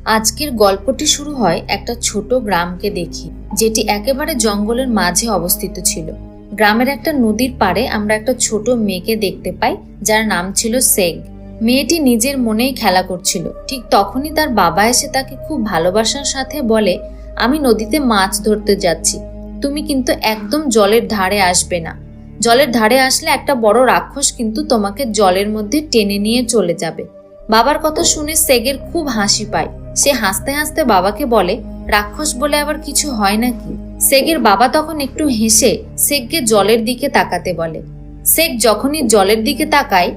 আজকের গল্পটি শুরু হয় একটা ছোট গ্রামকে দেখি, যেটি একেবারে জঙ্গলের মাঝে অবস্থিত ছিল। গ্রামের একটা নদীর পাড়ে আমরা একটা ছোট মেয়েকে দেখতে পাই, যার নাম ছিল সেগ। মেয়েটি নিজের মনেই খেলা করছিল। ঠিক তখনই তার বাবা এসে তাকে খুব ভালোবাসার সাথে বলে, আমি নদীতে মাছ ধরতে যাচ্ছি, তুমি কিন্তু একদম জলের ধারে আসবে না। জলের ধারে আসলে একটা বড় রাক্ষস কিন্তু তোমাকে জলের মধ্যে টেনে নিয়ে চলে যাবে। বাবার কথা শুনে সেগের খুব হাসি পায়। সে হাসতে হাসতে বাবাকে বলে, রাক্ষস বলে আবার কিছু হয় নাকি? সেগের বাবা তখন একটু হেসে সেগকে জলের দিকে তাকাতে বলে। সেগ যখনই জলের দিকে তাকায়,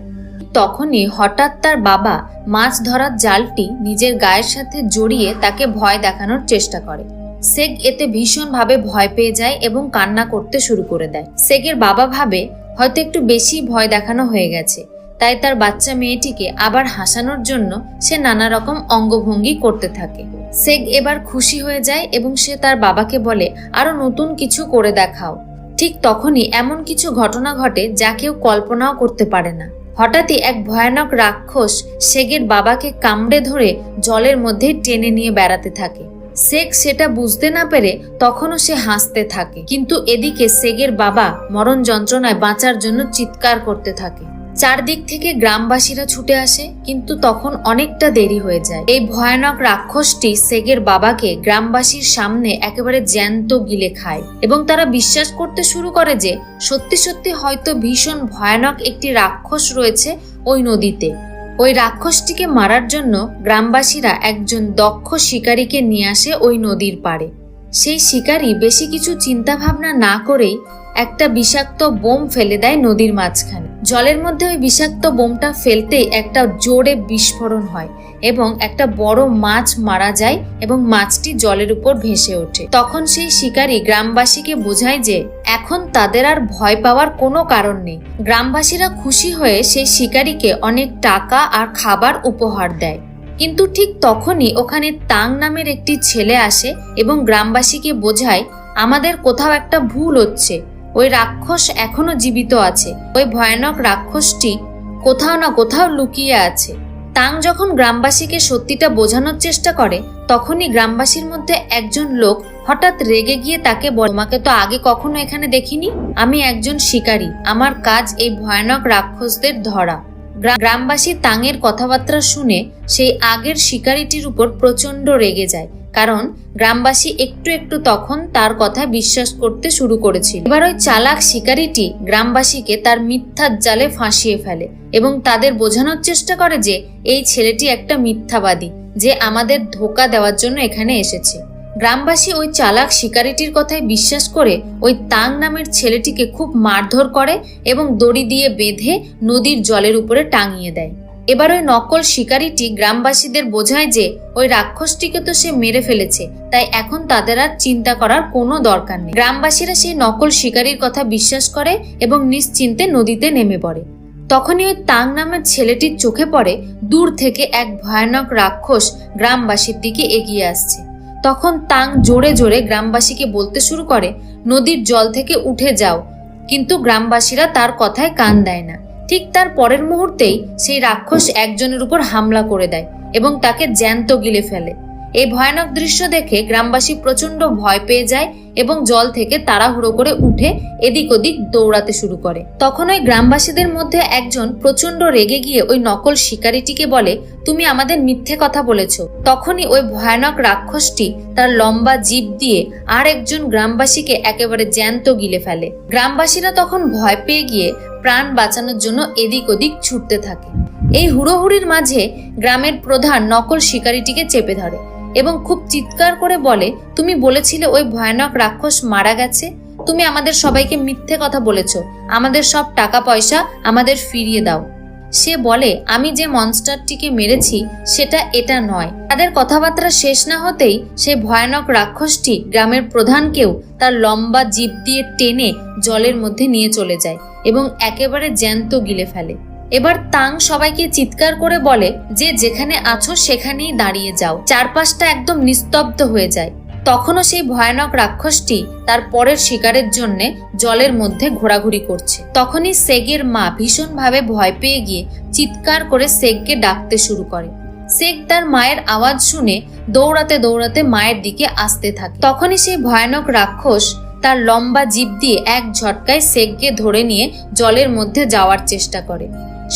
তখনই হঠাৎ তার বাবা মাছ ধরার জালটি নিজের গায়ের সাথে জড়িয়ে তাকে ভয় দেখানোর চেষ্টা করে। সেগ এতে ভীষণভাবে ভয় পেয়ে যায় এবং কান্না করতে শুরু করে দেয়। সেগের বাবা ভাবে হয়তো একটু বেশি ভয় দেখানো হয়ে গেছে, তাই তার বাচ্চা মেয়েটিকে আবার হাসানোর জন্য সে নানা রকম অঙ্গভঙ্গি করতে থাকে। সেগ এবার খুশি হয়ে যায় এবং সে তার বাবাকে বলে, আরো নতুন কিছু করে দেখাও। ঠিক তখনই এমন কিছু ঘটনা ঘটে যা কেউ কল্পনাও করতে পারে না। হঠাৎই এক ভয়ানক রাক্ষস সেগের বাবাকে কামড়ে ধরে জলের মধ্যে টেনে নিয়ে বেড়াতে থাকে। সেগ সেটা বুঝতে না পেরে তখনও সে হাসতে থাকে, কিন্তু এদিকে সেগের বাবা মরণ যন্ত্রণায় বাঁচার জন্য চিৎকার করতে থাকে। চারদিক থেকে গ্রামবাসীরা ছুটে আসে, কিন্তু তখন অনেকটা দেরি হয়ে যায়। এই ভয়ানক রাক্ষসটি সেগের বাবাকে গ্রামবাসীর সামনে একেবারে জ্যান্ত গিলে খায় এবং তারা বিশ্বাস করতে শুরু করে যে সত্যি সত্যি হয়তো ভীষণ ভয়ানক একটি রাক্ষস রয়েছে ওই নদীতে। ওই রাক্ষসটিকে মারার জন্য গ্রামবাসীরা একজন দক্ষ শিকারীকে নিয়ে আসে ওই নদীর পাড়ে। সেই শিকারী বেশি কিছু চিন্তা ভাবনা না করেই একটা বিষাক্ত বোম ফেলে দেয় নদীর মাঝখানে। জলের মধ্যে ওই বিষাক্ত বোমটা ফেলতেই একটা জোরে বিস্ফোরণ হয় এবং একটা বড় মাছ মারা যায় এবং মাছটি জলের উপর ভেসে ওঠে। তখন সেই শিকারী গ্রামবাসীকে বোঝায় যে এখন তাদের আর ভয় পাওয়ার কোনো কারণ নেই। গ্রামবাসীরা খুশি হয়ে সেই শিকারীকে অনেক টাকা আর খাবার উপহার দেয়। কিন্তু ঠিক তখনই ওখানে তাং নামের একটি ছেলে আসে এবং গ্রামবাসীকে বোঝায়, আমাদের কোথাও একটা ভুল হচ্ছে, ওই রাক্ষস এখনো জীবিত আছে, ওই ভয়ানক রাক্ষসটি কোথাও না কোথাও লুকিয়ে আছে। তাং যখন গ্রামবাসীকে সত্যিটা বোঝানোর চেষ্টা করে, তখনই গ্রামবাসীর মধ্যে একজন লোক হঠাৎ রেগে গিয়ে তাকে বলে, তোমাকে তো আগে কখনো এখানে দেখিনি, আমি একজন শিকারী, আমার কাজ এই ভয়ানক রাক্ষসদের ধরা। গ্রামবাসী তাঙের কথাবার্তা শুনে সেই আগের শিকারীটির উপর প্রচন্ড রেগে যায়, কারণ গ্রামবাসী একটু একটু তখন তার কথা বিশ্বাস করতে শুরু করেছিল। এবার ওই চালাক শিকারীটি গ্রামবাসীকে তার মিথ্যার জালে ফাঁসিয়ে ফেলে এবং তাদের বোঝানোর চেষ্টা করে যে এই ছেলেটি একটা মিথ্যাবাদী, যে আমাদের ধোঁকা দেওয়ার জন্য এখানে এসেছে। গ্রামবাসী ওই চালাক শিকারীটির কথায় বিশ্বাস করে ওই তাং নামের ছেলেটিকে খুব মারধর করে এবং দড়ি দিয়ে বেঁধে নদীর জলের উপরে টাঙিয়ে দেয়। এবার ওই নকল শিকারীটি গ্রামবাসীদের বোঝায় যে ওই রাক্ষসটিকে তো সে মেরে ফেলেছে, তাই এখন তাদের আর চিন্তা করার কোনো দরকার নেই। গ্রামবাসীরা সেই নকল শিকারীর কথা বিশ্বাস করে এবং নিশ্চিন্তে নদীতে নেমে পড়ে। তখনই ওই তাং নামের ছেলেটির চোখে পড়ে দূর থেকে এক ভয়ানক রাক্ষস গ্রামবাসীর দিকে এগিয়ে আসছে। তখন তাং জোরে জোরে গ্রামবাসীকে বলতে শুরু করে, নদীর জল থেকে উঠে যাও, কিন্তু গ্রামবাসীরা তার কথায় কান দেয় না। ঠিক তার পরের মুহূর্তেই সেই রাক্ষস একজনের উপর হামলা করে দেয় এবং তাকে জ্যান্ত গিলে ফেলে। এই ভয়ানক দৃশ্য দেখে গ্রামবাসী প্রচন্ড ভয় পেয়ে যায় এবং জল থেকে তাড়াহুড়ো করে উঠে এদিক ওদিক দৌড়াতে শুরু করে। তখন ওই গ্রামবাসীদের মধ্যে একজন প্রচন্ড রেগে গিয়ে ওই নকল শিকারীটিকে বলে, তুমি আমাদের মিথ্যে কথা বলেছ। তখনই ওই ভয়ানক রাক্ষসটি তার লম্বা জিভ দিয়ে আর একজন গ্রামবাসীকে একেবারে জ্যান্ত গিলে ফেলে। গ্রামবাসীরা তখন ভয় পেয়ে গিয়ে প্রাণ বাঁচানোর জন্য এদিক ওদিক ছুটতে থাকে। এই হুড়োহুড়ির মাঝে গ্রামের প্রধান নকল শিকারীটিকে চেপে ধরে এবং খুব চিৎকার করে বলে, তুমি বলেছিলে ওই ভয়ানক রাক্ষস মারা গেছে, তুমি আমাদের সবাইকে মিথ্যে কথা বলেছ, আমাদের সব টাকা পয়সা আমাদের ফিরিয়ে দাও। সে বলে, আমি যে মনস্টারটিকে মেরেছি সেটা এটা নয়। তাদের কথাবার্তা শেষ না হতেই সেই ভয়ানক রাক্ষসটি গ্রামের প্রধানকেও তার লম্বা জিভ দিয়ে টেনে জলের মধ্যে নিয়ে চলে যায় এবং একেবারে জ্যান্ত গিলে ফেলে। এবার তাং সবাইকে চিৎকার করে বলে যে যেখানে আছো সেখানেই দাঁড়িয়ে যাও। চারপাশটা একদম নিস্তব্ধ হয়ে যায়। তখনও সেই ভয়ানক রাক্ষসটি তার পরের শিকারের জন্য জলের মধ্যে ঘোরাঘুরি করছে। তখনই সেগের মা ভীষণভাবে ভয় পেয়ে গিয়ে চিৎকার করে সেগকে ডাকতে শুরু করে। শেখ তার মায়ের আওয়াজ শুনে দৌড়াতে দৌড়াতে মায়ের দিকে আসতে থাকে। তখনই সেই ভয়ানক রাক্ষস তার লম্বা জিভ দিয়ে এক ঝটকায় শেখকে ধরে নিয়ে জলের মধ্যে যাওয়ার চেষ্টা করে।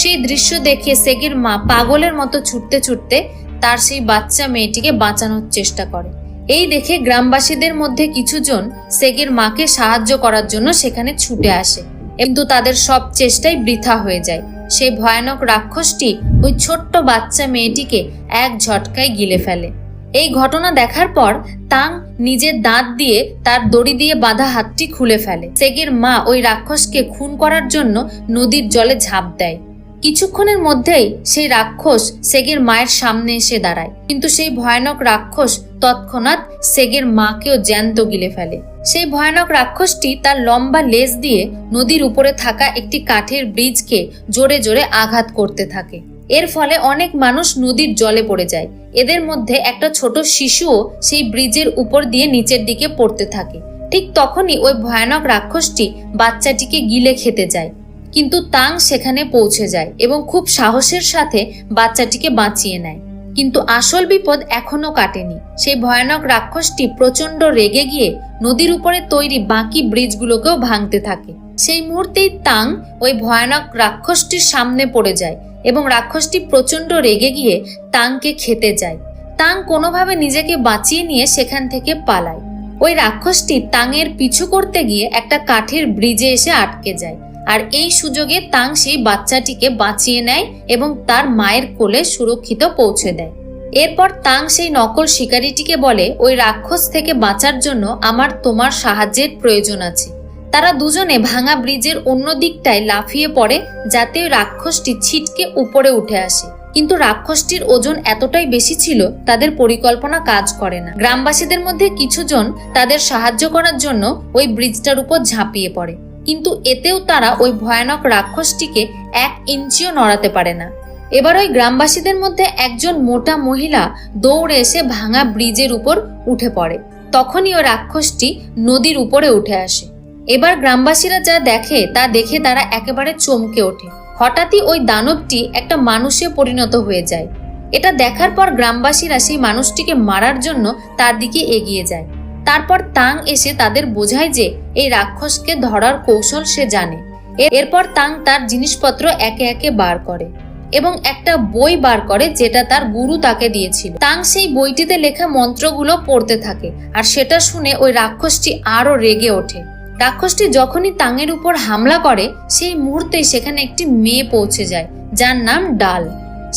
সেই দৃশ্য দেখে শেখের মা পাগলের মতো ছুটতে ছুটতে তার সেই বাচ্চা মেয়েটিকে বাঁচানোর চেষ্টা করে। এই দেখে গ্রামবাসীদের মধ্যে কিছুজন শেখের মাকে সাহায্য করার জন্য সেখানে ছুটে আসে, কিন্তু তাদের সব চেষ্টাই বৃথা হয়ে যায়। সেই ভয়ানক রাক্ষসটি ওই ছোট্ট বাচ্চা মেয়েটিকে এক ঝটকায় গিলে ফেলে। এই ঘটনা দেখার পর তাং নিজের দাঁত দিয়ে তার দড়ি দিয়ে বাঁধা হাতটি খুলে ফেলে। শেখের মা ওই রাক্ষসকে খুন করার জন্য নদীর জলে ঝাঁপ দেয়। কিছুক্ষণের মধ্যেই সেই রাক্ষস শেখের মায়ের সামনে এসে দাঁড়ায়, কিন্তু সেই ভয়ানক রাক্ষস তৎক্ষণাৎ শেখের মাকেও জ্যান্ত গিলে ফেলে। সেই ভয়ানক রাক্ষসটি তার লম্বা লেজ দিয়ে নদীর উপরে থাকা একটি কাঠের ব্রিজকে জোরে জোরে আঘাত করতে থাকে। এর ফলে অনেক মানুষ নদীর জলে পড়ে যায়। এদের মধ্যে একটা ছোট শিশুও সেই ব্রিজের উপর দিয়ে নিচের দিকে পড়তে থাকে। ঠিক তখনই ওই ভয়ানক রাক্ষসটি বাচ্চাটিকে গিলে খেতে যায়, কিন্তু তাং সেখানে পৌঁছে যায় এবং খুব সাহসের সাথে বাচ্চাটিকে বাঁচিয়ে নেয়। কিন্তু আসল বিপদ এখনো কাটেনি। সেই ভয়ানক রাক্ষসটি প্রচন্ড রেগে গিয়ে নদীর উপরে তৈরি বাকি ব্রিজগুলোকেও ভাঙতে থাকে। সেই মুহূর্তেই তাং ওই ভয়ানক রাক্ষসটির সামনে পড়ে যায় এবং রাক্ষসটি প্রচন্ড রেগে গিয়ে তাংকে খেতে যায়। তাং কোনোভাবে নিজেকে বাঁচিয়ে নিয়ে সেখান থেকে পালায়। ওই রাক্ষসটি তাংয়ের পিছু করতে গিয়ে একটা কাঠের ব্রিজে এসে আটকে যায়, আর এই সুযোগে তাং সেই বাচ্চাটিকে বাঁচিয়ে নেয় এবং তার মায়ের কোলে সুরক্ষিত পৌঁছে দেয়। এরপর তাং সেই নকল শিকারীটিকে বলে, ওই রাক্ষস থেকে বাঁচার জন্য আমার তোমার সাহায্যের প্রয়োজন আছে। তারা দুজনে ভাঙা ব্রিজের অন্য দিকটায় লাফিয়ে পড়ে যাতে ওই রাক্ষসটি ছিটকে উপরে উঠে আসে, কিন্তু রাক্ষসটির ওজন এতটাই বেশি ছিল তাদের পরিকল্পনা কাজ করে না। গ্রামবাসীদের মধ্যে কিছুজন তাদের সাহায্য করার জন্য ওই ব্রিজটার উপর ঝাঁপিয়ে পড়ে, কিন্তু এতেও তারা ওই ভয়ানক রাক্ষসটিকে 1 ইঞ্চিও নড়াতে পারে না। এবার ওই গ্রামবাসীদের মধ্যে একজন মোটা মহিলা দৌড়ে এসে ভাঙা ব্রিজের উপর উঠে পড়ে। তখনই ওই রাক্ষসটি নদীর উপরে উঠে আসে। এবার গ্রামবাসীরা যা দেখে তা দেখে তারা একেবারে চমকে ওঠে। হঠাৎই ওই দানবটি একটা মানুষে পরিণত হয়ে যায়। এটা দেখার পর গ্রামবাসীরা সেই মানুষটিকে মারার জন্য তার দিকে এগিয়ে যায়। তারপর তাং এসে তাদের বোঝায় যে এই রাক্ষসকে ধরার কৌশল সে জানে। এরপর তাং তার জিনিসপত্র একে একে বার করে এবং একটা বই বার করে যেটা তার গুরু তাকে দিয়েছিল। তাং সেই বইটিতে লেখা মন্ত্রগুলো পড়তে থাকে, আর সেটা শুনে ওই রাক্ষসটি আরো রেগে ওঠে। রাক্ষসটি যখনই তাংয়ের উপর হামলা করে সেই মুহূর্তেই সেখানে একটি মেয়ে পৌঁছে যায় যার নাম ডাল।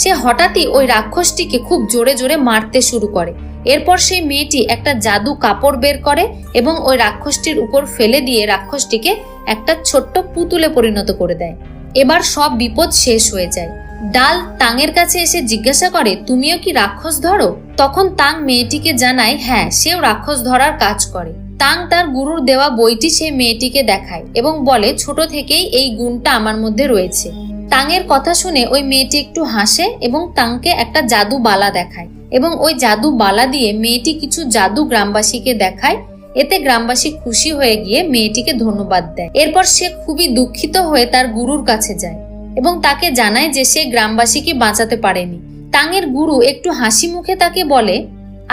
সে হঠাৎই ওই রাক্ষসটিকে খুব জোরে জোরে মারতে শুরু করে। এরপর সেই মেয়েটি একটা জাদু কাপড় বের করে এবং ওই রাক্ষসটির উপর ফেলে দিয়ে রাক্ষসটিকে একটা ছোট্ট পুতুলে পরিণত করে দেয়। এবার সব বিপদ শেষ হয়ে যায়। ডাল তাংয়ের কাছে এসে জিজ্ঞাসা করে, তুমিও কি রাক্ষস ধরো? তখন তাং মেয়েটিকে জানায় হ্যাঁ, সেও রাক্ষস ধরার কাজ করে। তাং তার গুরুর দেওয়া বইটি সেই মেয়েটিকে দেখায় এবং বলে, ছোট থেকেই এই গুণটা আমার মধ্যে রয়েছে। তাংয়ের কথা শুনে ওই মেয়েটি একটু হাসে এবং তাংকে একটা জাদু বালা দেখায় এবং ওই জাদু বালা দিয়ে মেয়েটি কিছু জাদু গ্রামবাসীকে দেখায়। এতে গ্রামবাসী খুশি হয়ে গিয়ে মেয়েটিকে ধন্যবাদ দেয়। এরপর সে খুবই দুঃখিত হয়ে তার গুরুর কাছে যায় এবং তাকে জানায় যে সে গ্রামবাসীকে বাঁচাতে পারেনি। তাংয়ের গুরু একটু হাসি মুখে তাকে বলে,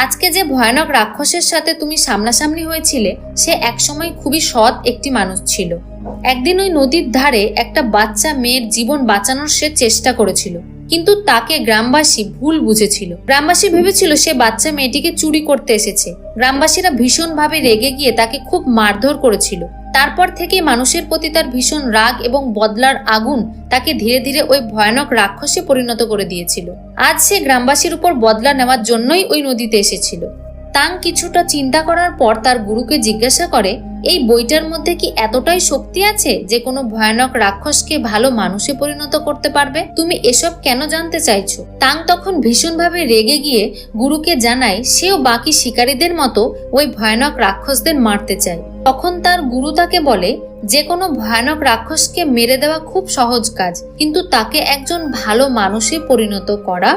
আজকে যে ভয়ানক রাক্ষসের সাথে তুমি সামনাসামনি হয়েছিলে সে একসময় খুবই সৎ একটি মানুষ ছিল। একদিন ওই নদীর ধারে একটা বাচ্চা মেয়ের জীবন বাঁচানোর সে চেষ্টা করেছিল, কিন্তু তাকে গ্রামবাসী ভুল বুঝেছিল। গ্রামবাসী ভেবেছিল সে বাচ্চা মেয়েটিকে চুরি করতে এসেছে। গ্রামবাসীরা ভীষণভাবে রেগে গিয়ে তাকে খুব মারধর করেছিল। তারপর থেকে মানুষের প্রতি তার ভীষণ রাগ এবং বদলার আগুন তাকে ধীরে ধীরে ওই ভয়ানক রাক্ষসে পরিণত করে দিয়েছিল। আজ সে গ্রামবাসীর উপর বদলা নেওয়ার জন্যই ওই নদীতে এসেছিল। তাং কিছুটা চিন্তা করার পর তার গুরুকে জিজ্ঞাসা করে, এই বইটার মধ্যে কি এতটাই শক্তি আছে যে কোনো ভয়ানক রাক্ষসকে ভালো মানুষে পরিণত করতে পারবে? তুমি এসব কেন জানতে চাইছো? তাং তখন ভীষণভাবে রেগে গিয়ে গুরুকে জানায় সেও বাকি শিকারীদের মতো ওই ভয়ানক রাক্ষসদের মারতে চায়। তখন তার গুরু তাকে বলে, যে কোনো ভয়ানক রাক্ষসকে মেরে দেওয়া খুব সহজ কাজ, কিন্তু তাকে একজন ভালো মানুষে পরিণত করা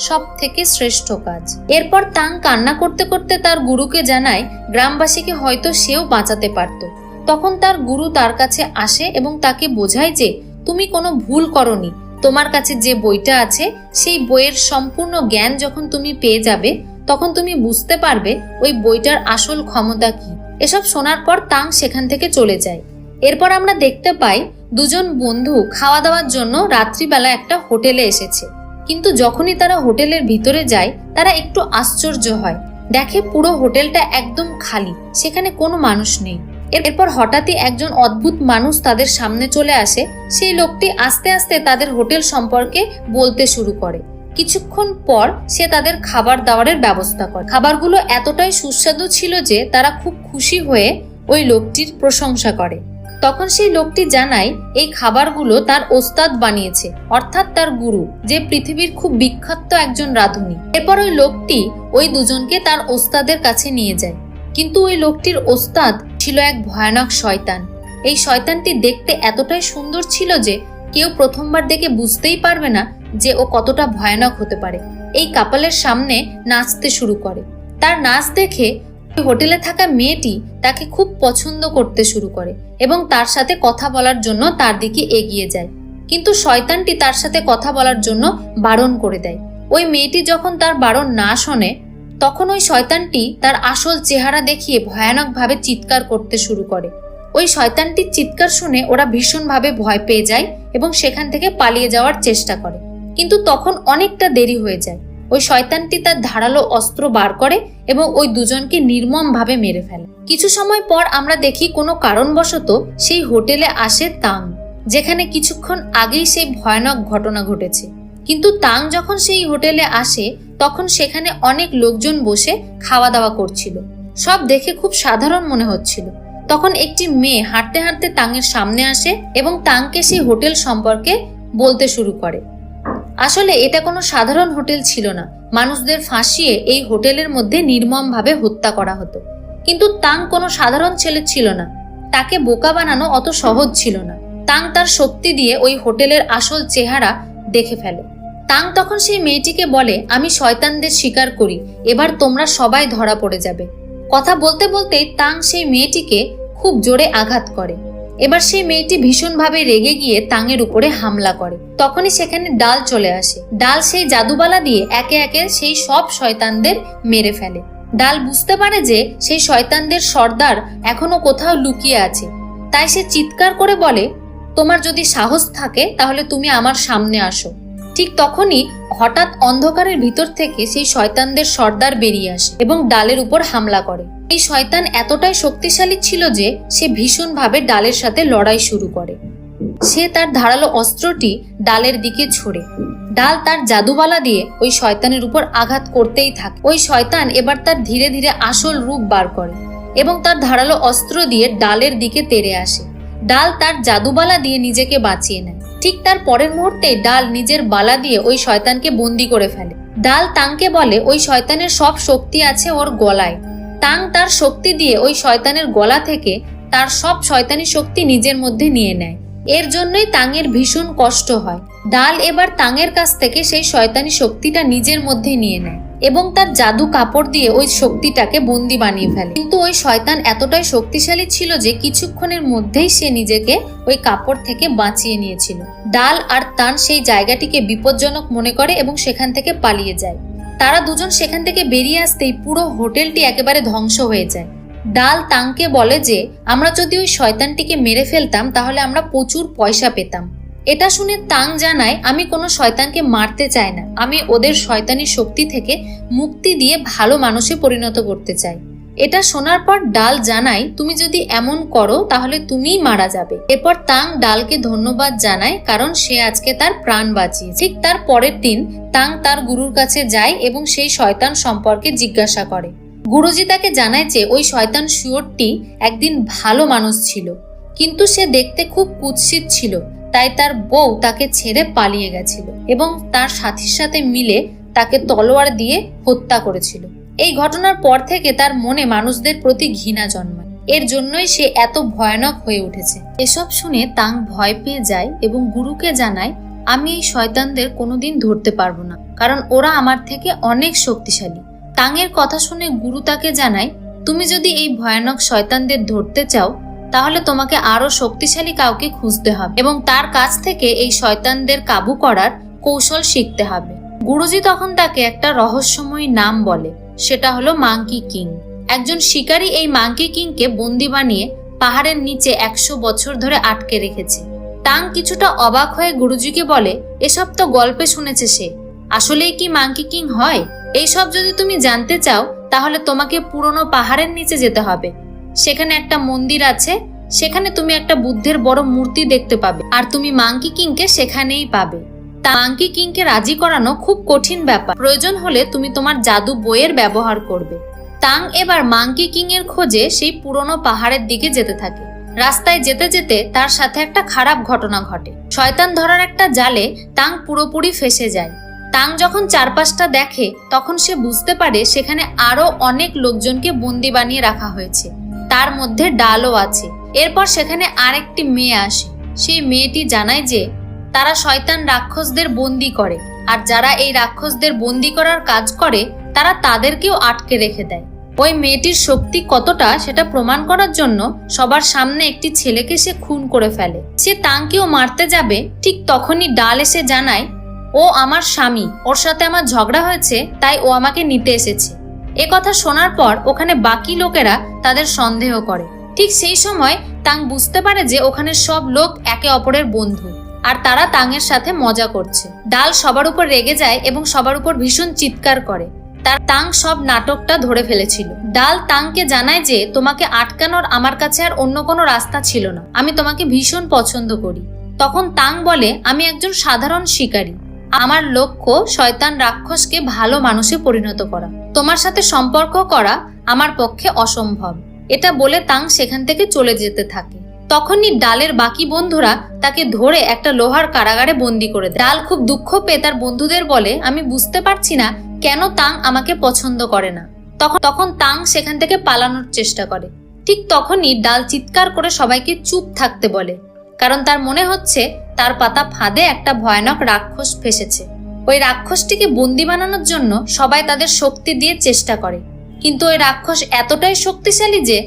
সব থেকে শ্রেষ্ঠ কাজ। এরপর তাং কান্না করতে করতে তার গুরুকে জানায় গ্রামবাসীকে হয়তো সেও বাঁচাতে পারত। তখন তার গুরু তার কাছে আসে এবং তাকে বোঝায় যে তুমি কোনো ভুল করনি, তোমার কাছে যে বইটা আছে সেই বইয়ের সম্পূর্ণ জ্ঞান যখন তুমি পেয়ে যাবে তখন তুমি বুঝতে পারবে ওই বইটার আসল ক্ষমতা কি। এসব শোনার পর তাং সেখান থেকে চলে যায়। এরপর আমরা দেখতে পাই দুজন বন্ধু খাওয়া দাওয়ার জন্য রাত্রিবেলা একটা হোটেলে এসেছে। কিন্তু যখনই তারা হোটেলের ভিতরে যায় তারা একটু আশ্চর্য হয়, দেখে পুরো হোটেলটা একদম খালি, সেখানে কোনো মানুষ নেই। এরপর হঠাৎই একজন অদ্ভুত মানুষ তাদের সামনে চলে আসে। সেই লোকটি আস্তে আস্তে তাদের হোটেল সম্পর্কে বলতে শুরু করে। কিছুক্ষণ পর সে তাদের খাবার দাবারের ব্যবস্থা করে। খাবারগুলো এতটাই সুস্বাদু ছিল যে তারা খুব খুশি হয়ে ওই লোকটির প্রশংসা করে। তখন সেই লোকটি জানায় এই খাবারগুলো তার ওস্তাদ বানিয়েছে, অর্থাৎ তার গুরু, যে পৃথিবীর খুব বিখ্যাত একজন রাঁধুনি। এরপর ওই লোকটি ওই দুজনকে তার ওস্তাদের কাছে নিয়ে যায়। কিন্তু ওই লোকটির ওস্তাদ ছিল এক ভয়ানক শয়তান। এই শয়তানটি দেখতে এতটাই সুন্দর ছিল যে কেউ প্রথমবার দেখে বুঝতেই পারবে না যে ও কতটা ভয়ানক হতে পারে। এই কাপলের সামনে নাচতে শুরু করে। তার নাচ দেখে হোটেলে থাকা মেয়েটি তাকে খুব পছন্দ করতে শুরু করে এবং তার সাথে কথা বলার জন্য তার দিকে এগিয়ে যায়। কিন্তু শয়তানটি তার সাথে কথা বলার জন্য বারণ করে দেয়। ওই মেয়েটি যখন তার বারণ না শোনে তখন ওই শয়তানটি তার আসল চেহারা দেখিয়ে ভয়ানকভাবে চিৎকার করতে শুরু করে। ওই শয়তানটির চিৎকার শুনে ওরা ভীষণভাবে ভয় পেয়ে যায় এবং সেখান থেকে পালিয়ে যাওয়ার চেষ্টা করে। কিন্তু তখন অনেকটা দেরি হয়ে যায়। ওই শয়তানটি তার ধারালো অস্ত্র বার করে এবং ওই দুজনকে নির্মমভাবে মেরে ফেলে। কিছু সময় পর আমরা দেখি কোনো কারণবশত সেই হোটেলে আসে তাং, যেখানে কিছুক্ষণ আগেই সেই ভয়ানক ঘটনা ঘটেছে। কিন্তু তাং যখন সেই হোটেলে আসে তখন সেখানে অনেক লোকজন বসে খাওয়া দাওয়া করছিল। সব দেখে খুব সাধারণ মনে হচ্ছিল। তখন একটি মেয়ে হাঁটতে হাঁটতে তাংয়ের সামনে আসে এবং তাংকে সেই হোটেল সম্পর্কে বলতে শুরু করে। আসলে এটা কোনো সাধারণ হোটেল ছিল না। মানুষদের ফাঁসিয়ে এই হোটেলের মধ্যে নির্মমভাবে হত্যা করা হতো। কিন্তু তাং কোনো সাধারণ ছেলে ছিল না। তাকে বোকা বানানো অত সহজ ছিল না। তাং তার শক্তি দিয়ে ওই হোটেলের আসল চেহারা দেখে ফেলে। তাং তখন সেই মেয়েটিকে বলে, আমি শয়তানদের শিকার করি, এবার তোমরা সবাই ধরা পড়ে যাবে। কথা বলতে বলতেই তাং সেই মেয়েটিকে খুব জোরে আঘাত করে। এবার সেই মেয়েটি ভীষণভাবে রেগে গিয়ে তাংয়ের উপরে হামলা করে। তখনই সেখানে ডাল চলে আসে। ডাল সেই জাদুবালা দিয়ে একে একে সেই সব শয়তানদের মেরে ফেলে। ডাল বুঝতে পারে যে সেই শয়তানদের সর্দার এখনো কোথাও লুকিয়ে আছে। তাই সে চিৎকার করে বলে, তোমার যদি সাহস থাকে তাহলে তুমি আমার সামনে আসো। ঠিক তখনই হঠাৎ অন্ধকারের ভিতর থেকে সেই শয়তানদের সর্দার বেরিয়ে আসে এবং ডালের উপর হামলা করে। এই শয়তান এতটাই শক্তিশালী ছিল যে সে ভীষণভাবে ডালের সাথে লড়াই শুরু করে। সে তার ধারালো অস্ত্রটি ডালের দিকে ছোড়ে। ডাল তার জাদুবালা দিয়ে ওই শয়তানের উপর আঘাত করতেই থাকে। ওই শয়তান এবার তার ধীরে ধীরে আসল রূপ বার করে এবং তার ধারালো অস্ত্র দিয়ে ডালের দিকে তেড়ে আসে। ডাল তার জাদুবালা দিয়ে নিজেকে বাঁচিয়ে নেয়। ঠিক তার পরের মুহূর্তে ডাল নিজের বালা দিয়ে ওই শয়তানকে বন্দি করে ফেলে। ডাল তাংকে বলে ওই শয়তানের সব শক্তি আছে ওর গলায়। তাং তার শক্তি দিয়ে ওই শয়তানের গলা থেকে তার সব শয়তানি শক্তি নিজের মধ্যে নিয়ে নেয়। এর জন্যই তাংয়ের ভীষণ কষ্ট হয়। ডাল এবার তাংয়ের কাছ থেকে সেই শয়তানি শক্তিটা নিজের মধ্যে নিয়ে নেয় এবং তার জাদু কাপড় দিয়ে ওই শক্তিটাকে বন্দি বানিয়ে ফেলে। কিন্তু ওই শয়তান এতটাই শক্তিশালী ছিল যে কিছুক্ষণের মধ্যেই সে নিজেকে ওই কাপড় থেকে বাঁচিয়ে নিয়েছিল। ডাল আর তান সেই জায়গাটিকে বিপজ্জনক মনে করে এবং সেখান থেকে পালিয়ে যায়। তারা দুজন সেখান থেকে বেরিয়ে আসতেই পুরো হোটেলটি একেবারে ধ্বংস হয়ে যায়। ডাল তাংকে বলে যে আমরা যদি ওই শয়তানটিকে মেরে ফেলতাম তাহলে আমরা প্রচুর পয়সা পেতাম। এটা শুনে তাং জানায়, আমি কোনো শয়তানকে মারতে চাই না, আমি ওদের শয়তানি শক্তি থেকে মুক্তি দিয়ে ভালো মানুষে পরিণত করতে চাই। এটা শোনার পর ডাল জানায়, তুমি যদি এমন করো তাহলে তুমিই মারা যাবে। এরপর তাং ডালকে ধন্যবাদ জানায় কারণ সে আজকে তার প্রাণ বাঁচিয়েছে। ঠিক তার পরের দিন তাং তার গুরুর কাছে যায় এবং সেই শয়তান সম্পর্কে জিজ্ঞাসা করে। গুরুজি তাকে জানায় যে ওই শয়তান শুয়োরটি একদিন ভালো মানুষ ছিল, কিন্তু সে দেখতে খুব কুৎসিত ছিল, তাই তার বউ তাকে ছেড়ে পালিয়ে গেছিল এবং তার সাথীর সাথে মিলে তাকে তলোয়ার দিয়ে হত্যা করেছিল। এই ঘটনার পর থেকে তার মনে মানুষদের প্রতি ঘৃণা জন্মায়। এর জন্যই সে এত ভয়ানক হয়ে উঠেছে। এসব শুনে তাং ভয় পেয়ে যায় এবং গুরুকে জানায়, আমি এই শয়তানদের কোনোদিন ধরতে পারবো না, কারণ ওরা আমার থেকে অনেক শক্তিশালী। তাংয়ের কথা শুনে গুরু তাকে জানায়, তুমি যদি এই ভয়ানক শয়তানদের ধরতে চাও তাহলে তোমাকে আরো শক্তিশালী কাউকে খুঁজতে হবে এবং তার কাছ থেকে এই শয়তানদের কাবু করার কৌশল শিখতে হবে। গুরুজি তখন তাকে একটা রহস্যময়ী নাম বলে, সেটা হলো মাঙ্কি কিং। একজন শিকারী এই মাঙ্কি কিংকে বন্দি বানিয়ে পাহাড়ের নিচে 100 বছর ধরে আটকে রেখেছে। তাং কিছুটা অবাক হয়ে গুরুজিকে বলে, এসব তো গল্পে শুনেছে সে, আসলেই কি মাঙ্কি কিং হয়? এইসব যদি তুমি জানতে চাও তাহলে তোমাকে পুরনো পাহাড়ের নিচে যেতে হবে। সেখানে একটা মন্দির আছে, সেখানে তুমি একটা বুদ্ধের বড় মূর্তি দেখতে পাবে, আর তুমি মাঙ্কি কিংকে সেখানেই পাবে। মাঙ্কি কিংকে রাজি করানো খুব কঠিন ব্যাপার, প্রয়োজন হলে তুমি তোমার জাদু বইয়ের ব্যবহার করবে। তাং এবার মাঙ্কি কিং এর খোঁজে সেই পুরনো পাহাড়ের দিকে যেতে থাকে। রাস্তায় যেতে যেতে তার সাথে একটা খারাপ ঘটনা ঘটে। শয়তান ধরার একটা জালে তাং পুরোপুরি ফেঁসে যায়। তাং যখন চারপাশটা দেখে তখন সে বুঝতে পারে সেখানে আরো অনেক লোকজনকে বন্দি বানিয়ে রাখা হয়েছে, তার মধ্যে ডালও আছে। এরপর সেখানে আরেকটি মেয়ে আসে। সেই মেয়েটি জানায় যে তারা শয়তান রাক্ষসদের বন্দি করে, আর যারা এই রাক্ষসদের বন্দি করার কাজ করে তারা তাদেরকেও আটকে রেখে দেয়। ওই মেয়েটির শক্তি কতটা সেটা প্রমাণ করার জন্য সবার সামনে একটি ছেলেকে সে খুন করে ফেলে। সে তাংকেও মারতে যাবে, ঠিক তখনই ডাল এসে জানায় ও আমার স্বামী, ওর সাথে আমার ঝগড়া হয়েছে, তাই ও আমাকে নিতে এসেছে। এ কথা শোনার পর ওখানে বাকি লোকেরা তাদের সন্দেহ করে। ঠিক সেই সময় তাং বুঝতে পারে যে ওখানে সব লোক একে অপরের বন্ধু, আর তারা তাংয়ের সাথে মজা করছে। ডাল সবার উপর রেগে যায় এবং সবার উপর ভীষণ চিৎকার করে। তার তাং সব নাটকটা ধরে ফেলেছিল। ডাল তাংকে জানায় যে তোমাকে আটকানোর আমার কাছে আর অন্য কোনো রাস্তা ছিল না, আমি তোমাকে ভীষণ পছন্দ করি। তখন তাং বলে, আমি একজন সাধারণ শিকারী, আমার লক্ষ্য শয়তান রাক্ষসকে ভালো মানুষে পরিণত করা, তোমার সাথে সম্পর্ক করা আমার পক্ষে অসম্ভব। এটা বলে তাং সেখান থেকে চলে যেতে থাকে। তখনই ডালের বাকি বন্ধুরা তাকে ধরে একটা লোহার কারাগারে বন্দি করে দেয়। ডাল খুব দুঃখ পেয়ে তার বন্ধুদের বলে, আমি বুঝতে পারছি না কেন তাং আমাকে পছন্দ করে না। তখন তাং সেখান থেকে পালানোর চেষ্টা করে। ঠিক তখনই ডাল চিৎকার করে সবাইকে চুপ থাকতে বলে, কারণ তার মনে হচ্ছে তার পাতা ফাঁদে একটা ভয়ানক রাক্ষস ফেসেছে। ওই রাক্ষসটিকে বন্দি বানানোর জন্য সবাই তাদের শক্তি দিয়ে চেষ্টা করে, কিন্তু ওই রাক্ষস এতটাই শক্তিশালী যে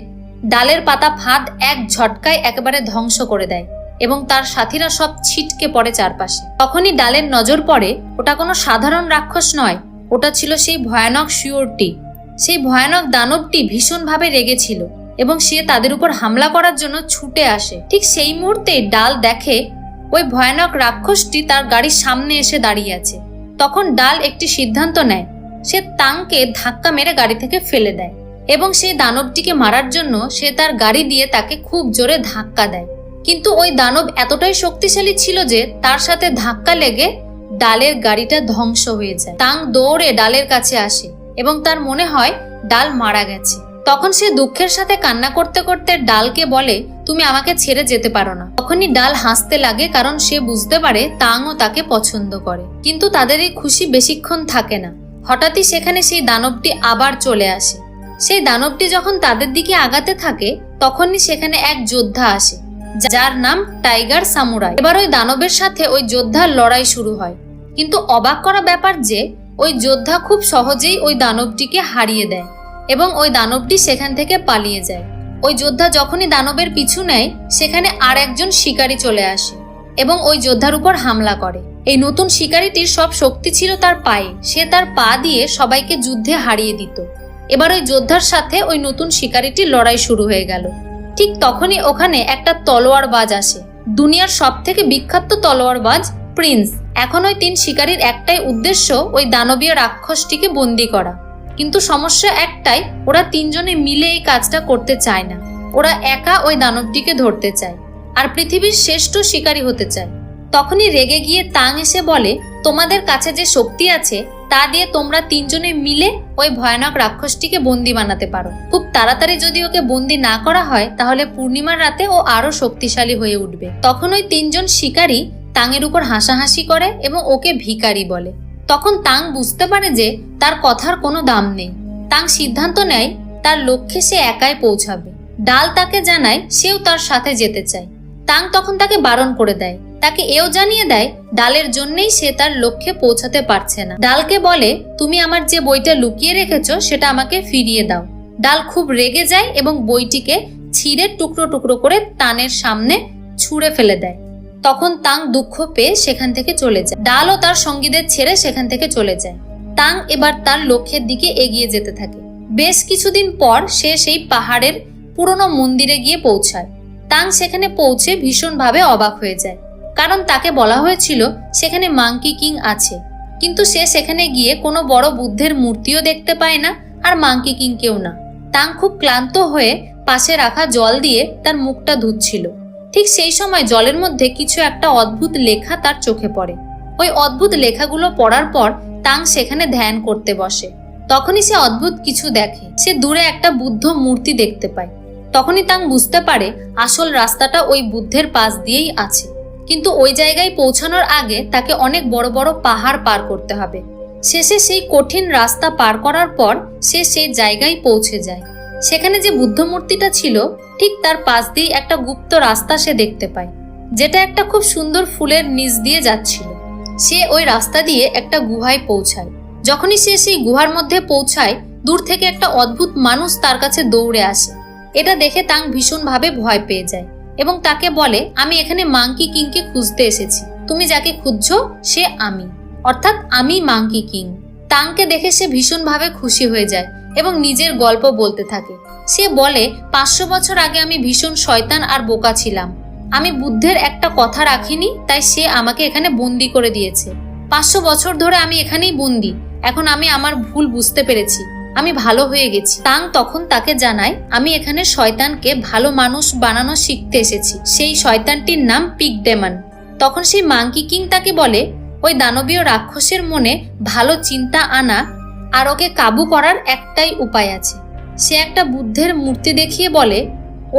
ডালের পাতা ফাঁদ এক ঝটকায় একেবারে ধ্বংস করে দেয় এবং তার সাথীরা সব ছিটকে পড়ে চারপাশে। তখনই ডালের নজর পড়ে ওটা কোনো সাধারণ রাক্ষস নয়, ওটা ছিল সেই ভয়ানক শুয়োরটি। সেই ভয়ানক দানবটি ভীষণভাবে রেগেছিল এবং সে তাদের উপর হামলা করার জন্য ছুটে আসে। ঠিক সেই মুহূর্তে ডাল দেখে ওই ভয়ানক রাক্ষসটি তার গাড়ির সামনে এসে দাঁড়িয়ে আছে। তখন ডাল একটি সিদ্ধান্ত নেয়, সে তাংকে ধাক্কা মেরে গাড়ি থেকে ফেলে দেয় এবং সেই দানবটিকে মারার জন্য সে তার গাড়ি দিয়ে তাকে খুব জোরে ধাক্কা দেয়। কিন্তু ওই দানব এতটাই শক্তিশালী ছিল যে তার সাথে ধাক্কা লেগে ডালের গাড়িটা ধ্বংস হয়ে যায়। তাং দৌড়ে ডালের কাছে আসে এবং তার মনে হয় ডাল মারা গেছে। তখন সে দুঃখের সাথে কান্না করতে করতে ডালকে বলে, তুমি আমাকে ছেড়ে যেতে পারো না। তখনই ডাল হাসতে লাগে, কারণ সে বুঝতে পারে তাংও তাকে পছন্দ করে। কিন্তু তাদের এই খুশি বেশিক্ষণ থাকে না। হঠাৎই সেখানে সেই দানবটি আবার চলে আসে। সেই দানবটি যখন তাদের দিকে আগাতে থাকে তখনই সেখানে এক যোদ্ধা আসে, যার নাম টাইগার সামুরাই। এবার ওই দানবের সাথে ওই যোদ্ধার লড়াই শুরু হয়। কিন্তু অবাক করা ব্যাপার যে ওই যোদ্ধা খুব সহজেই ওই দানবটিকে হারিয়ে দেয় এবং ওই দানবটি সেখান থেকে পালিয়ে যায়। ওই যোদ্ধা যখনই দানবের পিছু নেয় সেখানে আর একজন শিকারী চলে আসে এবং ওই যোদ্ধার উপর হামলা করে। এই নতুন শিকারীটির সব শক্তি ছিল তার পায়ে, সে তার পা দিয়ে সবাইকে যুদ্ধে হারিয়ে দিত। এবার ওই যোদ্ধার সাথে ওই নতুন শিকারীটির লড়াই শুরু হয়ে গেল। ঠিক তখনই ওখানে একটা তলোয়ারবাজ আসে, দুনিয়ার সব থেকে বিখ্যাত তলোয়ারবাজ প্রিন্স। এখন ওই 3 শিকারীর একটাই উদ্দেশ্য ওই দানবীয় রাক্ষসটিকে বন্দি করা। কিন্তু সমস্যা একটাই, ওরা 3 জনে মিলে এই কাজটা করতে চায় না। ওরা একা ওই দানবটিকে ধরতে চায় আর পৃথিবীর শ্রেষ্ঠ শিকারী হতে চায়। তখনই রেগে গিয়ে তাং এসে বলে, তোমাদের কাছে যে শক্তি আছে তা দিয়ে তোমরা 3 জনে মিলে ওই ভয়ানক রাক্ষসটিকে বন্দি বানাতে পারো। খুব তাড়াতাড়ি যদি ওকে বন্দি না করা হয় তাহলে পূর্ণিমার রাতে ও আরো শক্তিশালী হয়ে উঠবে। তখন ওই 3 জন শিকারী তাংয়ের উপর হাসাহাসি করে এবং ওকে ভিখারি বলে। তখন তাং বুঝতে পারে যে তার কথার কোনো দাম নেই। তাং সিদ্ধান্ত নেয় তার লক্ষ্যে সে একাই পৌঁছাবে। ডাল তাকে জানায় সেও তার সাথে যেতে চায়। তাং তখন তাকে বারণ করে দেয়, তাকে এও জানিয়ে দেয় ডালের জন্যই সে তার লক্ষ্যে পৌঁছাতে পারছে না। ডালকে বলে, তুমি আমার যে বইটা লুকিয়ে রেখেছো সেটা আমাকে ফিরিয়ে দাও। ডাল খুব রেগে যায় এবং বইটিকে ছিঁড়ে টুকরো টুকরো করে তানের সামনে ছুঁড়ে ফেলে দেয়। তখন তাং দুঃখ পেয়ে সেখান থেকে চলে যায়। ডালও তার সঙ্গীদের ছেড়ে সেখান থেকে চলে যায়। তাং এবার তার লক্ষ্যের দিকে এগিয়ে যেতে থাকে। বেশ কিছুদিন পর সে সেই পাহাড়ের পুরনো মন্দিরে গিয়ে পৌঁছায়। তাং সেখানে পৌঁছে ভীষণভাবে অবাক হয়ে যায়, কারণ তাকে বলা হয়েছিল সেখানে মাঙ্কি কিং আছে, কিন্তু সে সেখানে গিয়ে কোনো বড় বুদ্ধের মূর্তিও দেখতে পায় না, আর মাঙ্কি কিংকেও না। তাং খুব ক্লান্ত হয়ে পাশে রাখা জল দিয়ে তার মুখটা ধুচ্ছিল। ঠিক সেই সময় জলের মধ্যে কিছু একটা অদ্ভুত লেখা তার চোখে পড়ে। ওই অদ্ভুত লেখাগুলো পড়ার পর তাং সেখানে ধ্যান করতে বসে। তখনই সে অদ্ভুত কিছু দেখে। সে দূরে একটা বুদ্ধ মূর্তি দেখতে পায়। তখনই তাং বুঝতে পারে আসল রাস্তাটা ওই বুদ্ধের পাশ দিয়েই আছে, কিন্তু ওই জায়গায় পৌঁছানোর আগে তাকে অনেক বড় বড় পাহাড় পার করতে হবে। শেষে সেই কঠিন রাস্তা পার করার পর সে সেই জায়গায় পৌঁছে যায়। সেখানে যে বুদ্ধ মূর্তিটা ছিল ঠিক তার পাশ দিয়ে একটা গুপ্ত রাস্তা সে দেখতে পায়, যেটা একটা খুব সুন্দর ফুলের নিচ দিয়ে যাচ্ছিল। সে ওই রাস্তা দিয়ে একটা গুহায় পৌঁছায়। যখনই সে সেই গুহার মধ্যে পৌঁছায়, দূর থেকে একটা অদ্ভুত মানুষ তার কাছে দৌড়ে আসে। এটা দেখে তাং ভীষণভাবে ভয় পেয়ে যায় এবং তাকে বলে, আমি এখানে মাঙ্কি কিংকে খুঁজতে এসেছি, তুমি যাকে খুঁজছো সে আমি, অর্থাৎ আমি মাঙ্কি কিং। তাংকে দেখে সে ভীষণভাবে খুশি হয়ে যায় এবং নিজের গল্প বলতে থাকে। সে বলে, 500 বছর আগে আমি ভীষণ শয়তান আর বোকা ছিলাম। আমি বুদ্ধের একটা কথা রাখিনি, তাই সে আমাকে এখানে বন্দি করে দিয়েছে। 500 বছর ধরে আমি এখানেই বন্দি। এখন আমি আমার ভুল বুঝতে পেরেছি, আমি ভালো হয়ে গেছি। তাং তখন তাকে জানায়, আমি এখানে শয়তানকে ভালো মানুষ বানানো শিখতে এসেছি। সেই শয়তানটির নাম পিগডেমন। তখন সেই মাঙ্কি কিং তাকে বলে, ওই দানবীয় রাক্ষসের মনে ভালো চিন্তা আনা আর ওকে কাবু করার একটাই উপায় আছে। সে একটা বুদ্ধের মূর্তি দেখিয়ে বলে,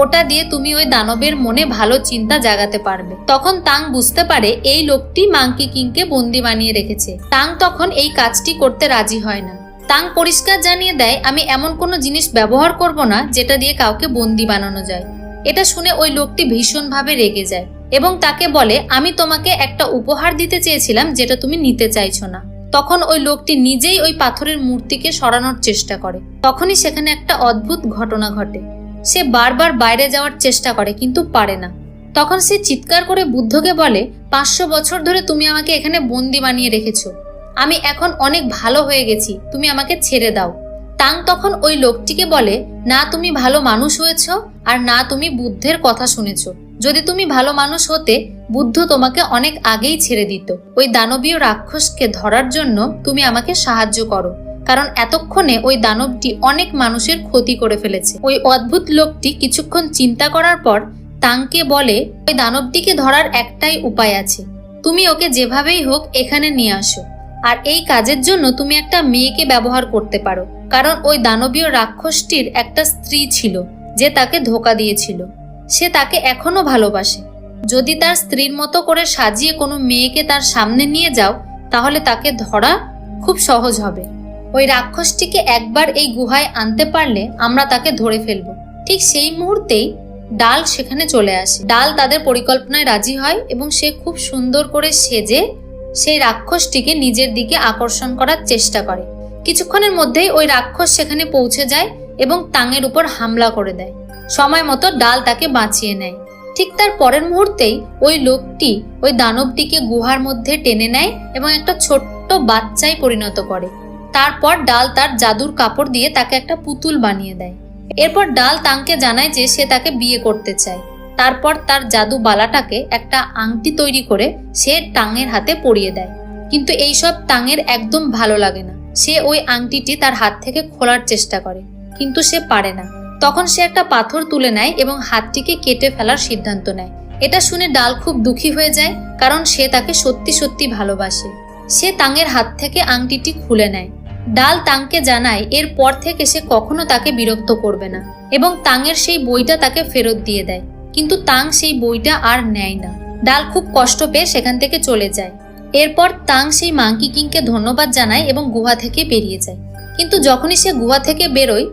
ওটা দিয়ে তুমি ওই দানবের মনে ভালো চিন্তা জাগাতে পারবে। তখন তাং বুঝতে পারে এই লোকটি মাঙ্কি কিংকে বন্দি বানিয়ে রেখেছে। তাং তখন এই কাজটি করতে রাজি হয় না। তাং পরিষ্কার জানিয়ে দেয়, আমি এমন কোনো জিনিস ব্যবহার করব না যেটা দিয়ে কাউকে বন্দি বানানো যায়। এটা শুনে ওই লোকটি ভীষণভাবে রেগে যায় এবং তাকে বলে, আমি তোমাকে একটা উপহার দিতে চেয়েছিলাম যেটা তুমি নিতে চাইছো না। তখন ওই লোকটি নিজেই ওই পাথরের মূর্তিকে সরানোর চেষ্টা করে। তখনই সেখানে একটা অদ্ভুত ঘটনা ঘটে। সে বারবার বাইরে যাওয়ার চেষ্টা করে কিন্তু পারে না। তখন সে চিৎকার করে বুদ্ধকে বলে, 500 বছর ধরে তুমি আমাকে এখানে বন্দি বানিয়ে রেখেছো। আমি এখন অনেক ভালো হয়ে গেছি, তুমি আমাকে ছেড়ে দাও। তাং তখন ওই লোকটিকে বলে, না তুমি ভালো মানুষ হয়েছ, আর না তুমি বুদ্ধের কথা শুনেছ। যদি তুমি ভালো মানুষ হতে, বুদ্ধ তোমাকে অনেক আগেই ছেড়ে দিত। ওই দানবীয় রাক্ষসকে ধরার জন্য তুমি আমাকে সাহায্য করো, কারণ এতক্ষণে ওই দানবটি অনেক মানুষের ক্ষতি করে ফেলেছে। ওই অদ্ভুত লোকটি কিছুক্ষণ চিন্তা করার পর তাংকে বলে, ওই দানবটিকে ধরার একটাই উপায় আছে, তুমি ওকে যেভাবেই হোক এখানে নিয়ে আসো। আর এই কাজের জন্য তুমি একটা মেয়েকে ব্যবহার করতে পারো, কারণ ওই দানবীয় রাক্ষসটির একটা স্ত্রী ছিল যে তাকে ধোঁকা দিয়েছিল। সে তাকে এখনো ভালোবাসে। যদি তার স্ত্রীর মতো করে সাজিয়ে কোনো মেয়েকে তার সামনে নিয়ে যাও, তাহলে তাকে ধরা খুব সহজ হবে। ওই রাক্ষসটিকে একবার এই গুহায় আনতে পারলে আমরা তাকে ধরে ফেলবো। ঠিক সেই মুহূর্তেই ডাল সেখানে চলে আসে। ডাল তাদের পরিকল্পনায় রাজি হয় এবং সে খুব সুন্দর করে সেজে সেই রাক্ষসটিকে নিজের দিকে আকর্ষণ করার চেষ্টা করে। কিছুক্ষণের মধ্যেই ওই রাক্ষস সেখানে পৌঁছে যায় এবং তাঙের উপর হামলা করে দেয়। সময় মতো ডাল তাকে বাঁচিয়ে নেয়। ঠিক তার পরের মুহূর্তেই ওই লোকটি ওই দানবটিকে গুহার মধ্যে টেনে নেয় এবং একটা ছোট্ট বাচ্চায় পরিণত করে। তারপর ডাল তার জাদুর কাপড় দিয়ে তাকে একটা পুতুল বানিয়ে দেয়। এরপর ডাল তাংকে জানায় যে সে তাকে বিয়ে করতে চায়। তারপর তার জাদু বালাটাকে একটা আংটি তৈরি করে সে তাঙের হাতে পরিয়ে দেয়। কিন্তু এইসব তাঙের একদম ভালো লাগে না। সে ওই আংটিটি তার হাত থেকে খোলার চেষ্টা করে, কিন্তু সে পারে না। তখন সে একটা পাথর তুলে নেয় এবং হাতটিকে কেটে ফেলার সিদ্ধান্ত নেয়। এটা শুনে ডাল খুব দুঃখী হয়ে যায়, কারণ সে তাকে সত্যি সত্যি ভালোবাসে। সে তাঙের হাত থেকে আংটিটি খুলে নেয়। ডাল তাংকে জানায় এরপর থেকে সে কখনো তাকে বিরক্ত করবে না এবং তাঙের সেই বইটা তাকে ফেরত দিয়ে দেয়। কিন্তু তাং সেই বইটা আর নেয় না। ডাল খুব কষ্ট পেয়ে সেখান থেকে চলে যায়। এরপর তাং সেই মাঙ্কি কিংকে ধন্যবাদ জানায় এবং গুহা থেকে বেরিয়ে যায়। কিন্তু যখনই সে গুহা থেকে বেরোয়,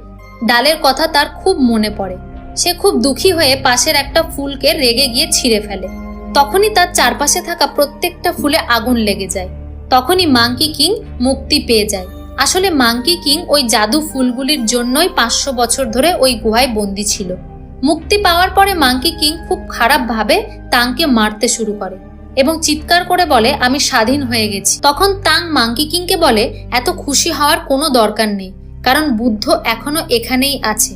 ডালের কথা তার খুব মনে পড়ে। সে খুব দুঃখী হয়ে পাশের একটা ফুলকে রেগে গিয়ে ছিঁড়ে ফেলে। তখনই তার চারপাশে থাকা প্রত্যেকটা ফুলে আগুন লেগে যায়। তখনই মাঙ্কি কিং মুক্তি পেয়ে যায়। আসলে মাঙ্কি কিং ওই জাদু ফুলগুলির জন্যই 500 বছর ধরে ওই গুহায় বন্দী ছিল। মুক্তি পাওয়ার পরে মাঙ্কি কিং খুব খারাপ ভাবে তাংকে মারতে শুরু করে এবং চিৎকার করে বলে, আমি স্বাধীন হয়ে গেছি। তখন তাং মাঙ্কি কিংকে বলে, এত খুশি হওয়ার কোনো দরকার নেই, কারণ বুদ্ধ এখনো এখানেই আছে।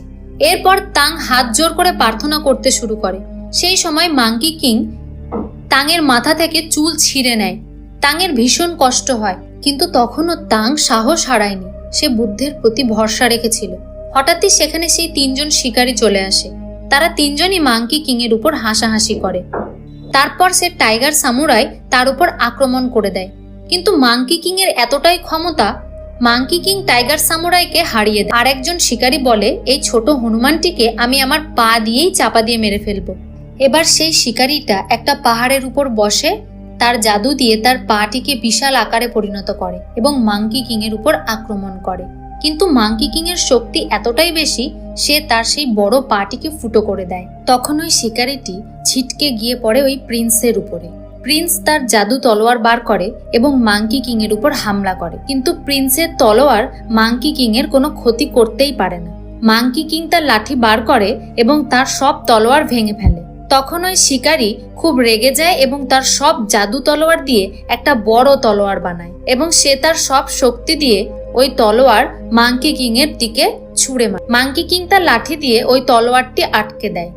এরপর তাং হাত জোর করে প্রার্থনা করতে শুরু করে। সেই সময় মাঙ্কি কিং তাংয়ের মাথা থেকে চুল ছিঁড়ে নেয়। তাংয়ের ভীষণ কষ্ট হয়, কিন্তু তখনও তাং সাহস হারায়নি। সে বুদ্ধের প্রতি ভরসা রেখেছিল। হঠাৎই সেখানে সেই 3 জন শিকারী চলে আসে। তারা 3 জনই মাঙ্কি কিং এর উপর হাসাহাসি করে। তারপর সে টাইগার সামুরাই তার উপর আক্রমণ করে দেয়। কিন্তু মাঙ্কি কিং এর এতটাই ক্ষমতা, মাঙ্কি কিং টাইগার সামুরাইকে হারিয়ে দেয়। আর একজন শিকারী বলে, এই ছোট হনুমানটিকে আমি আমার পা দিয়েই চাপা দিয়ে মেরে ফেলবো। এবার সেই শিকারীটা একটা পাহাড়ের উপর বসে তার জাদু দিয়ে তার পাটিকে বিশাল আকারে পরিণত করে এবং মাঙ্কি কিং এর উপর আক্রমণ করে। কিন্তু মাঙ্কি কিং এর শক্তি এতটাই বেশি, সে তার সেই বড় পাটিকে ফুটো করে দেয়। তখন ওই শিকারীটি ছিটকে গিয়ে পড়ে ওই প্রিন্সের উপরে। প্রিন্স তার জাদু তলোয়ার বার করে এবং মাঙ্কি কিং এর উপর হামলা করে, কিন্তু প্রিন্সের তলোয়ার মাঙ্কি কিং এর কোনো ক্ষতি করতেই পারে না। মাঙ্কি কিং তার লাঠি বার করে এবং তার সব তলোয়ার ভেঙে ফেলে। তখন ওই শিকারী খুব রেগে যায় এবং তার সব জাদু তলোয়ার দিয়ে একটা বড় তলোয়ার বানায় এবং সে তার সব শক্তি দিয়ে ওই তলোয়ার মাঙ্কি কিং এর দিকে ছুঁড়ে মারে। মাঙ্কি কিং তার লাঠি দিয়ে ওই তলোয়ারটি আটকে দেয়।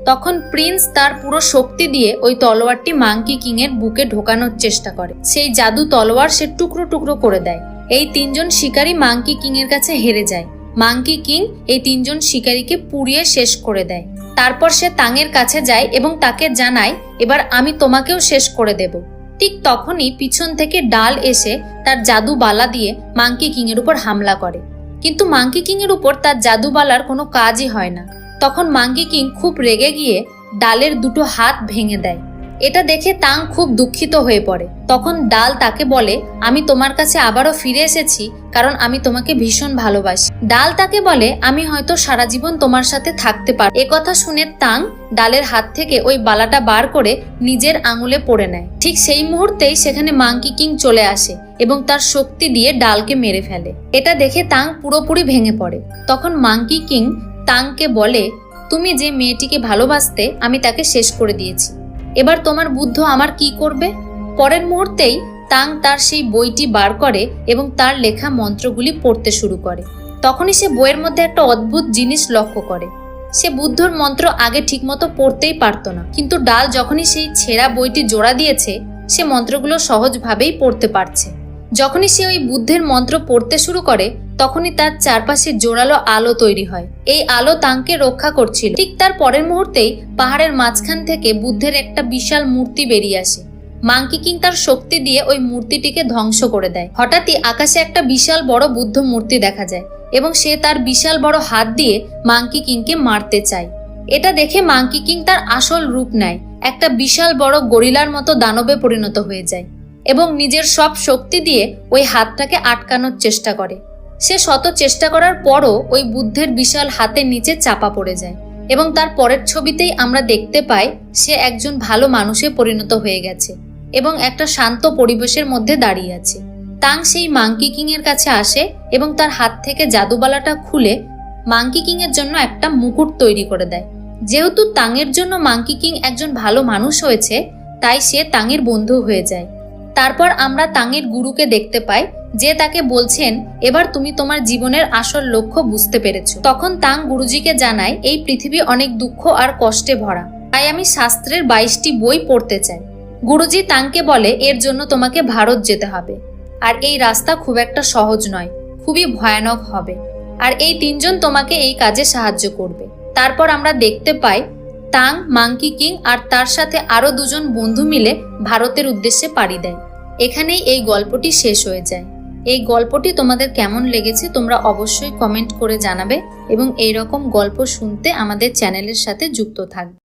তখন প্রিন্স তার পুরো শক্তি দিয়ে ওই তলোয়ারটি মাঙ্কি কিং এর বুকে ঢোকানোর চেষ্টা করে। সেই জাদু তলোয়ার সে টুকরো টুকরো করে দেয়। এই 3 জন শিকারী মাঙ্কি কিং এর কাছে হেরে যায়। মাঙ্কি কিং এই 3 জন শিকারীকে পুড়িয়ে শেষ করে দেয়। তারপর সে তাংয়ের কাছে যায় এবং তাকে জানায়, এবার আমি তোমাকেও শেষ করে দেব। ঠিক তখনই পিছন থেকে ডাল এসে তার জাদু বালা দিয়ে মাঙ্কি কিং এর উপর হামলা করে, কিন্তু মাঙ্কি কিং এর উপর তার জাদু বালার কোনো কাজই হয় না। তখন মাঙ্কি কিং খুব রেগে গিয়ে ডালের 2টো হাত ভেঙে দেয়। এটা দেখে তাং খুব দুঃখিত হয়ে পড়ে। তখন ডাল তাকে বলে, আমি তোমার কাছে আবারও ফিরে এসেছি কারণ আমি তোমাকে ভীষণ ভালোবাসি। ডাল তাকে বলে, আমি হয়তো সারা জীবন তোমার সাথে থাকতে পারবো। একথা শুনে তাং ডালের হাত থেকে ওই বালাটা বার করে নিজের আঙুলে পড়ে নেয়। ঠিক সেই মুহূর্তেই সেখানে মাঙ্কি কিং চলে আসে এবং তার শক্তি দিয়ে ডালকে মেরে ফেলে। এটা দেখে তাং পুরোপুরি ভেঙে পড়ে। তখন মাঙ্কি কিং তাংকে বলে, তুমি যে মেয়েটিকে ভালোবাসতে আমি তাকে শেষ করে দিয়েছি, এবার তোমার বুদ্ধ আমার কি করবে? পরের মুহূর্তেই তাং তার সেই বইটি বার করে এবং তার লেখা মন্ত্রগুলি পড়তে শুরু করে। তখনই সে বইয়ের মধ্যে একটা অদ্ভুত জিনিস লক্ষ্য করে। সে বুদ্ধর মন্ত্র আগে ঠিকমতো পড়তেই পারত না, কিন্তু ডাল যখনই সেই ছেঁড়া বইটি জোড়া দিয়েছে, সে মন্ত্রগুলো সহজভাবেই পড়তে পারছে। যখনই সে ওই বুদ্ধের মন্ত্র পড়তে শুরু করে, তখনই তার চারপাশে জোরালো আলো তৈরি হয়। এই আলো তাংকে রক্ষা করছিল। ঠিক তার পরের মুহূর্তেই পাহাড়ের মাঝখান থেকে বুদ্ধের একটা বিশাল মূর্তি বেরিয়ে আসে। মাঙ্কি কিং তার শক্তি দিয়ে ওই মূর্তিটিকে ধ্বংস করে দেয়। হঠাৎই আকাশে একটা বিশাল বড় বুদ্ধ মূর্তি দেখা যায় এবং সে তার বিশাল বড় হাত দিয়ে মাঙ্কি কিংকে মারতে চায়। এটা দেখে মাঙ্কি কিং তার আসল রূপ নেয়, একটা বিশাল বড় গরিলার মতো দানবে পরিণত হয়ে যায় এবং নিজের সব শক্তি দিয়ে ওই হাতটাকে আটকানোর চেষ্টা করে। সে শত চেষ্টা করার পরও ওই বুদ্ধের বিশাল হাতের নিচে চাপা পড়ে যায় এবং তার পরের ছবিতেই আমরা দেখতে পাই সে একজন ভালো মানুষে পরিণত হয়ে গেছে এবং একটা শান্ত পরিবেশের মধ্যে দাঁড়িয়ে আছে। তাং সেই মাঙ্কি কিং এর কাছে আসে এবং তার হাত থেকে জাদুবালাটা খুলে মাঙ্কি কিং এর জন্য একটা মুকুট তৈরি করে দেয়। যেহেতু তাংয়ের জন্য মাঙ্কি কিং একজন ভালো মানুষ হয়েছে, তাই সে তাংয়ের বন্ধু হয়ে যায়। তারপর আমরা তাংয়ের গুরুকে দেখতে পাই, যে তাকে বলছেন, এবার তুমি তোমার জীবনের আসল লক্ষ্য বুঝতে পেরেছো। তখন তাং গুরুজিকে জানায়, এই পৃথিবী অনেক দুঃখ আর কষ্টে ভরা, তাই আমি শাস্ত্রের 22টি বই পড়তে চাই। গুরুজি তাংকে বলে, এর জন্য তোমাকে ভারত যেতে হবে, আর এই রাস্তা খুব একটা সহজ নয়, খুবই ভয়ানক হবে, আর এই 3 জন তোমাকে এই কাজে সাহায্য করবে। তারপর আমরা দেখতে পাই তাং, মাঙ্কি কিং আর তার সাথে আরো 2 জন বন্ধু মিলে ভারতের উদ্দেশ্যে পাড়ি দেয়। এখানেই এই গল্পটি শেষ হয়ে যায়। এই গল্পটি তোমাদের কেমন লেগেছে তোমরা অবশ্যই কমেন্ট করে জানাবে এবং এই রকম গল্প শুনতে আমাদের চ্যানেলের সাথে যুক্ত থাকবে।